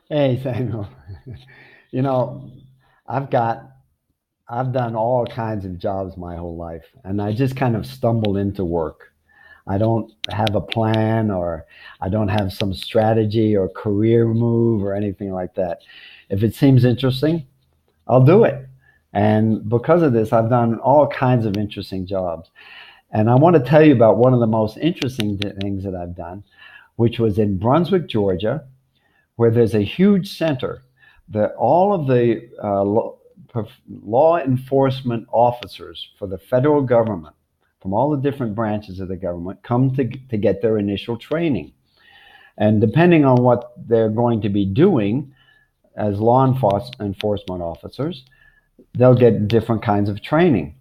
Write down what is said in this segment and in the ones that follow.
Hey, Samuel. You know, I've got I've done all kinds of jobs my whole life, and I just kind of stumble into work. I don't have a plan, or I don't have some strategy or career move or anything like that. If it seems interesting, I'll do it. And because of this, I've done all kinds of interesting jobs. And I want to tell you about one of the most interesting things that I've done, which was in Brunswick, Georgia, where there's a huge center that all of the law enforcement officers for the federal government from all the different branches of the government come to get their initial training. And depending on what they're going to be doing as law enforcement officers, they'll get different kinds of training.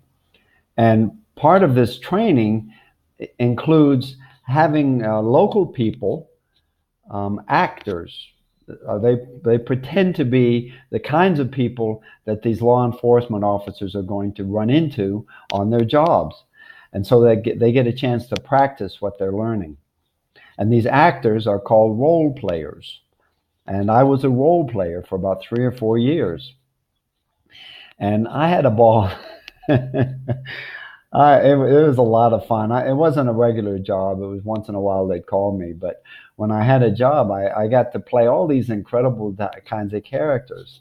And part of this training includes having local people, actors. They pretend to be the kinds of people that these law enforcement officers are going to run into on their jobs, and so they get a chance to practice what they're learning. And these actors are called role players. And I was a role player for about 3 or 4 years, and I had a ball. It was a lot of fun. It wasn't a regular job. It was once in a while they'd call me. But when I had a job, I got to play all these incredible kinds of characters.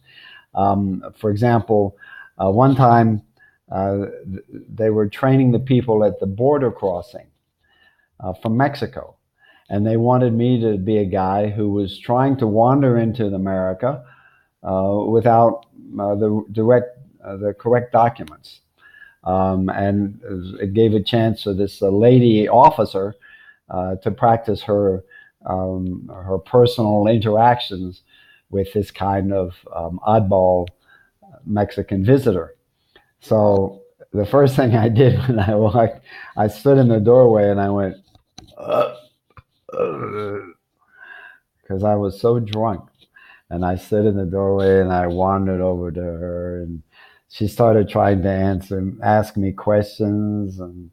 For example, one time uh, they were training the people at the border crossing from Mexico. And they wanted me to be a guy who was trying to wander into America without the correct documents. And it gave a chance for this lady officer to practice her personal interactions with this kind of oddball Mexican visitor. So the first thing I did when I walked, I stood in the doorway and I went, because I was so drunk. And I stood in the doorway and I wandered over to her, and she started trying to ask me questions, and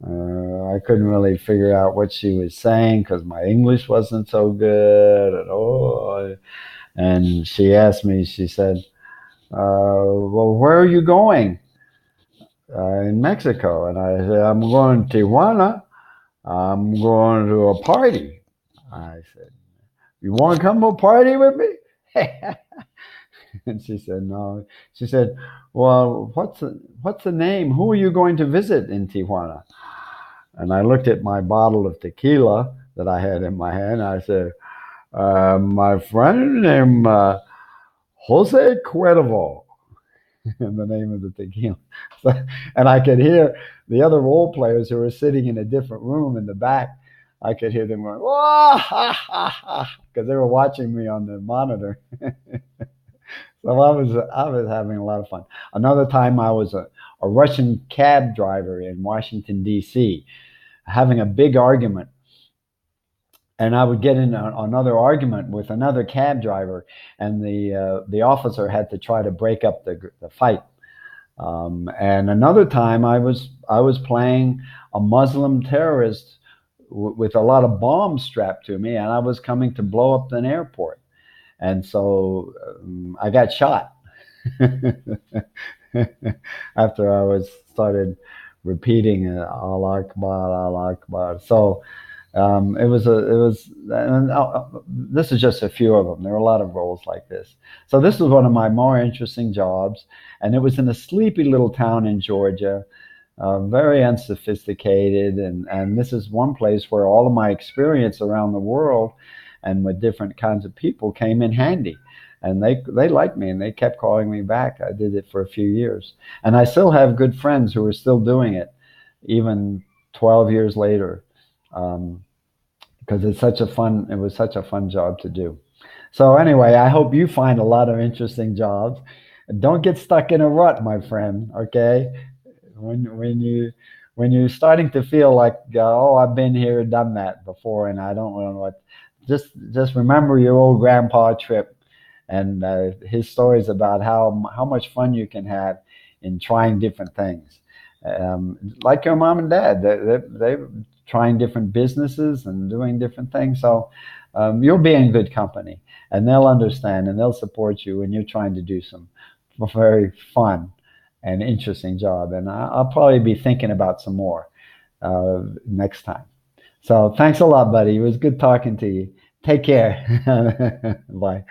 I couldn't really figure out what she was saying because my English wasn't so good at all. And she asked me, she said, well, where are you going? In Mexico. And I said, I'm going to Tijuana. I'm going to a party. I said, you want to come to a party with me? And she said, no. She said, well, what's the name? Who are you going to visit in Tijuana? And I looked at my bottle of tequila that I had in my hand. I said, my friend named Jose Cuervo, in the name of the tequila. So, and I could hear the other role players who were sitting in a different room in the back. I could hear them going, wah, ha, ha, ha, because they were watching me on the monitor. So I was having a lot of fun. Another time I was a Russian cab driver in Washington, D.C., having a big argument. And I would get in another argument with another cab driver, and the officer had to try to break up the fight. And another time I was playing a Muslim terrorist with a lot of bombs strapped to me, and I was coming to blow up an airport. And so I got shot after I was started repeating Allah Akbar, Allah Akbar. So and this is just a few of them. There are a lot of roles like this. So this was one of my more interesting jobs, and it was in a sleepy little town in Georgia, very unsophisticated, and this is one place where all of my experience around the world and with different kinds of people came in handy. And they liked me and they kept calling me back. I did it for a few years. And I still have good friends who are still doing it, even 12 years later, because it was such a fun job to do. So anyway, I hope you find a lot of interesting jobs. Don't get stuck in a rut, my friend, okay? When you're starting to feel like, oh, I've been here, done that before, and I don't know what, just remember your old grandpa trip and his stories about how much fun you can have in trying different things. Like your mom and dad, they're trying different businesses and doing different things. So you'll be in good company, and they'll understand and they'll support you when you're trying to do some very fun and interesting job. And I'll probably be thinking about some more next time. So thanks a lot, buddy. It was good talking to you. Take care. Bye.